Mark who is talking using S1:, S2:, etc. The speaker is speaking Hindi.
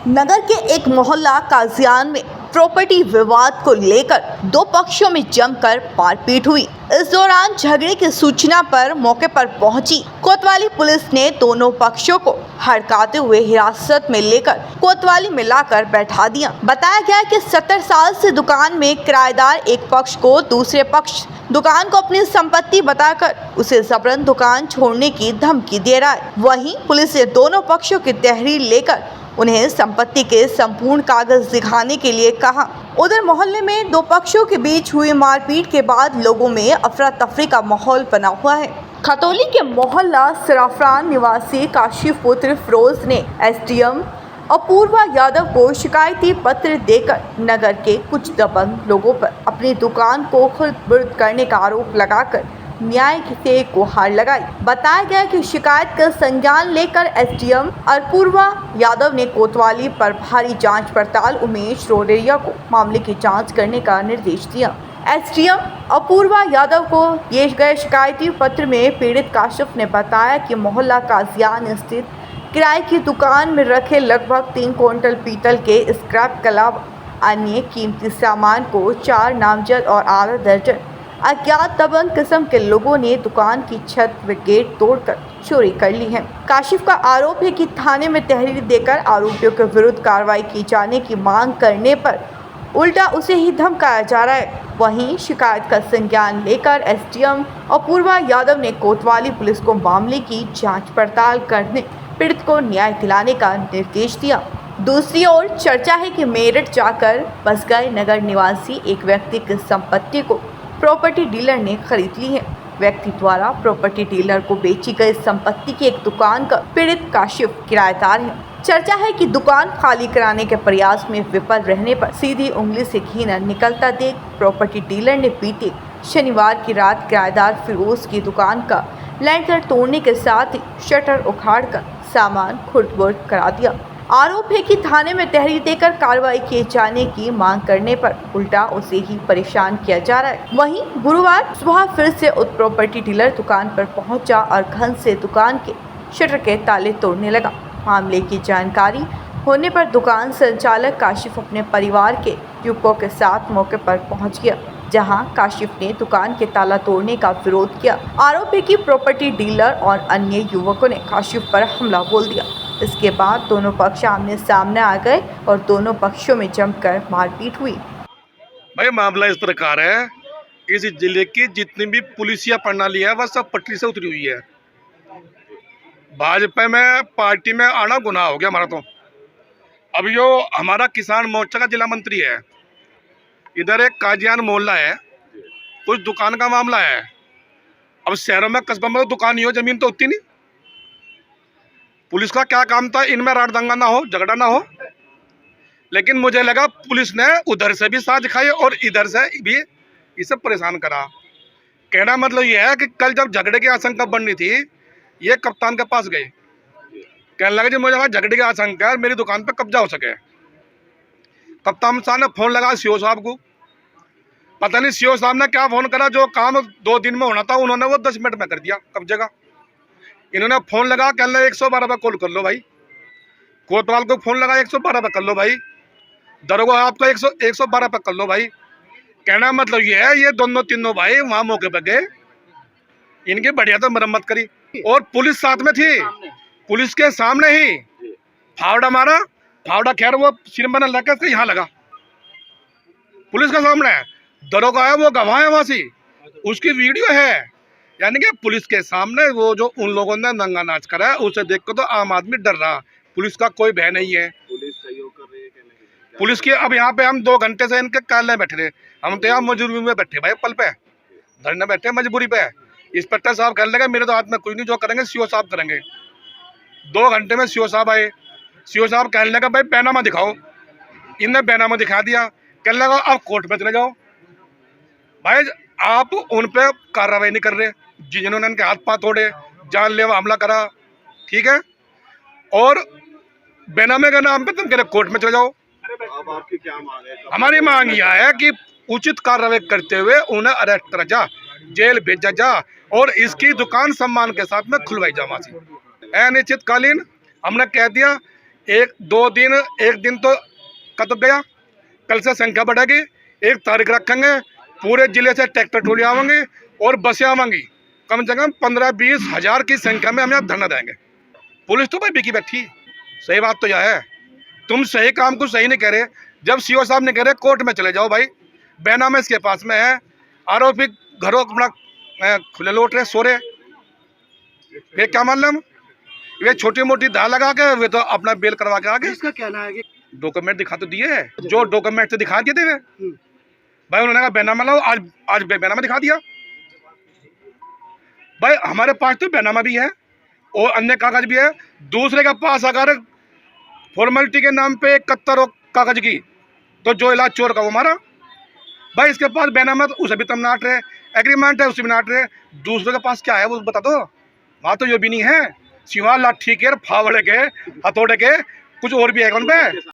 S1: नगर के एक मोहल्ला काजियान में प्रॉपर्टी विवाद को लेकर दो पक्षों में जमकर मारपीट हुई। इस दौरान झगड़े की सूचना पर मौके पर पहुंची कोतवाली पुलिस ने दोनों पक्षों को हड़काते हुए हिरासत में लेकर कोतवाली में लाकर बैठा दिया। बताया गया कि 70 साल से दुकान में किराएदार एक पक्ष को दूसरे पक्ष दुकान को अपनी संपत्ति बताकर उसे जबरन दुकान छोड़ने की धमकी दे रहा है। वहीं पुलिस ने दोनों पक्षों की तहरीर लेकर उन्हें संपत्ति के संपूर्ण कागज दिखाने के लिए कहा। उधर मोहल्ले में दो पक्षों के बीच हुई मारपीट के बाद लोगों में अफरा तफरी का माहौल बना हुआ है। खतौली के मोहल्ला सराफरान निवासी काशिफ पुत्र फिरोज ने एसडीएम अपूर्वा यादव को शिकायती पत्र देकर नगर के कुछ दबंग लोगों पर अपनी दुकान को खुर्द-बुर्द करने का आरोप लगाकर न्याय से गुहार लगाई। बताया गया कि शिकायत का संज्ञान लेकर एसडीएम अपूर्वा यादव ने कोतवाली पर भारी जांच पड़ताल उमेश रोडेरिया को मामले की जांच करने का निर्देश दिया। एसडीएम अपूर्वा यादव को दिए गए शिकायती पत्र में पीड़ित काशिफ ने बताया कि मोहल्ला काजियान स्थित किराए की दुकान में रखे लगभग 3 क्विंटल पीतल के स्क्रैप के अलावा अन्य कीमती सामान को 4 नामजद और आधा दर्जन अज्ञात दबंग किस्म के लोगों ने दुकान की छत व गेट तोड़कर चोरी कर ली है। काशिफ का आरोप है कि थाने में तहरीर देकर आरोपियों के विरुद्ध कार्रवाई की जाने की मांग करने पर उल्टा उसे ही धमकाया जा रहा है। वहीं शिकायत का संज्ञान लेकर एसडीएम अपूर्वा यादव ने कोतवाली पुलिस को मामले की जांच पड़ताल करने पीड़ित को न्याय दिलाने का निर्देश दिया। दूसरी ओर चर्चा है कि मेरठ जाकर बस गए नगर निवासी एक व्यक्ति की संपत्ति को प्रॉपर्टी डीलर ने खरीद ली है। व्यक्ति द्वारा प्रॉपर्टी डीलर को बेची गई संपत्ति की एक दुकान का पीड़ित काशिफ किराएदार है। चर्चा है कि दुकान खाली कराने के प्रयास में विफल रहने पर सीधी उंगली से घी न निकलता देख प्रॉपर्टी डीलर ने बीते शनिवार की रात किराएदार फिरोज की दुकान का लैंटर तोड़ने के साथ ही शटर उखाड़कर सामान खुर्द-बुर्द करा दिया। आरोप है कि थाने में तहरीर देकर कार्रवाई किए जाने की मांग करने पर उल्टा उसे ही परेशान किया जा रहा है। वहीं गुरुवार सुबह फिर से उस प्रॉपर्टी डीलर दुकान पर पहुंचा और घन से दुकान के शटर के ताले तोड़ने लगा। मामले की जानकारी होने पर दुकान संचालक काशिफ अपने परिवार के युवकों के साथ मौके पर पहुंच गया, जहां काशिफ ने दुकान के ताला तोड़ने का विरोध किया। आरोप है कि प्रॉपर्टी डीलर और अन्य युवकों ने काशिफ पर हमला बोल दिया। इसके बाद दोनों पक्ष आमने सामने आ गए और दोनों पक्षों में जमकर मारपीट हुई।
S2: भाई मामला इस प्रकार है, इस जिले की जितनी भी पुलिसिया प्रणाली है वह सब पटरी से उतरी हुई है। भाजपा में पार्टी में आना गुनाह हो गया हमारा। तो अब जो हमारा किसान मोर्चा का जिला मंत्री है, इधर एक काजियान मोहल्ला है, कुछ दुकान का मामला है। अब शहरों में कस्बों में तो दुकान ही हो, जमीन तो होती नहीं। पुलिस का क्या काम था, इनमें राट दंगा ना हो, झगड़ा ना हो। लेकिन मुझे लगा पुलिस ने उधर से भी साथ दिखाई और इधर से भी इसे परेशान करा। कहना मतलब यह है कि कल जब झगड़े की आशंका बननी थी, ये कप्तान के पास गए, कहने लगे जी मुझे वहाँ झगड़े की आशंका है, मेरी दुकान पे कब्जा हो सके। कप्तान साहब ने फोन लगा सीओ साहब को, पता नहीं सीओ साहब ने क्या फोन करा, जो काम 2 दिन में होना था उन्होंने वो 10 मिनट में कर दिया कब्जे का। इन्होंने फोन लगा, कहने लगे 112 पर कॉल कर लो भाई। कोतवाल को फोन लगा, 112 पर कर लो भाई। दरोगा आपका 112 पर कर लो भाई। कहना मतलब ये है, ये दोनों तीनों भाई वहाँ मौके पर गए, इनकी बढ़िया तो मरम्मत करी और पुलिस साथ में थी। पुलिस के सामने ही फावड़ा मारा, फावड़ा खैर वो सिर में लगा के यहाँ लगा, पुलिस के सामने। दरोगा है वो गवाह है, वहाँ से उसकी वीडियो है। यानी कि पुलिस के सामने वो जो उन लोगों ने नंगा नाच करा है, उसे देख कर तो आम आदमी डर रहा। पुलिस का कोई भय नहीं है।
S3: पुलिस सहयोग कर रही है
S2: पुलिस की अब यहाँ पे हम 2 घंटे से इनके कार्यालय बैठे रहे। हम तो यहाँ मजबूरी में बैठे भाई, पल पे धरने बैठे मजबूरी पे। इंस्पेक्टर साहब कहने लगे मेरे तो हाथ में कोई नहीं, जो करेंगे सीओ साहब करेंगे। 2 घंटे में सीओ साहब आए। सीओ साहब कहने लगा भाई बैनामा दिखाओ। इनने बैनामा दिखा दिया। कहने लगा आप कोर्ट में चले जाओ। भाई आप उन पे कार्रवाई नहीं कर रहे जिन्होंने इनके हाथ पाँव तोड़े, जानलेवा हमला करा, ठीक है, और बैनामे के नाम पे तुम कह रहे कोर्ट में चले जाओ।
S3: अब आपकी क्या मांग है?
S2: हमारी मांग यह है कि उचित कार्रवाई करते हुए उन्हें अरेस्ट करा जा, जेल भेजा जा और इसकी दुकान सम्मान के साथ में खुलवाई जा। अनिश्चितकालीन हमने कह दिया एक दिन तो कट गया, कल से संख्या बढ़ेगी। 1 तारीख रखेंगे, पूरे जिले से ट्रैक्टर ट्रॉली आवेंगे और बसें आवेंगी, कम से कम 15-20 हज़ार की संख्या में हम यहाँ धरना देंगे। पुलिस तो भाई बिकी बैठी। सही बात तो यह है, तुम सही काम को सही नहीं कह रहे। जब सीओ साहब ने कह रहे कोर्ट में चले जाओ भाई, बैनामा इसके पास में है, आरोपी घरों अपना खुले लौट रहे, सो रहे, ये क्या मतलब? वे छोटी मोटी धार लगा के वे तो अपना बेल करवा के आगे।
S3: इसका कहना है कि
S2: डॉक्यूमेंट दिखा तो दिए, जो डॉक्यूमेंट से दिखा दिए थे वे भाई, उन्होंने कहा बैनामा लाओ, आज बैनामा दिखा दिया भाई। हमारे पास तो बैनामा भी है और अन्य कागज भी है। दूसरे के पास अगर फॉर्मेलिटी के नाम पे 71 कागज की, तो जो इलाज चोर का वो मारा भाई। इसके पास बैनामा तो उसे भी तुम नाट रहे, एग्रीमेंट है उसे भी नाट रहे। दूसरे के पास क्या है वो बता दो। वहाँ तो ये भी नहीं है, सिवा लाठी के, फावड़े के, हथौड़े के, कुछ और भी है उन पे।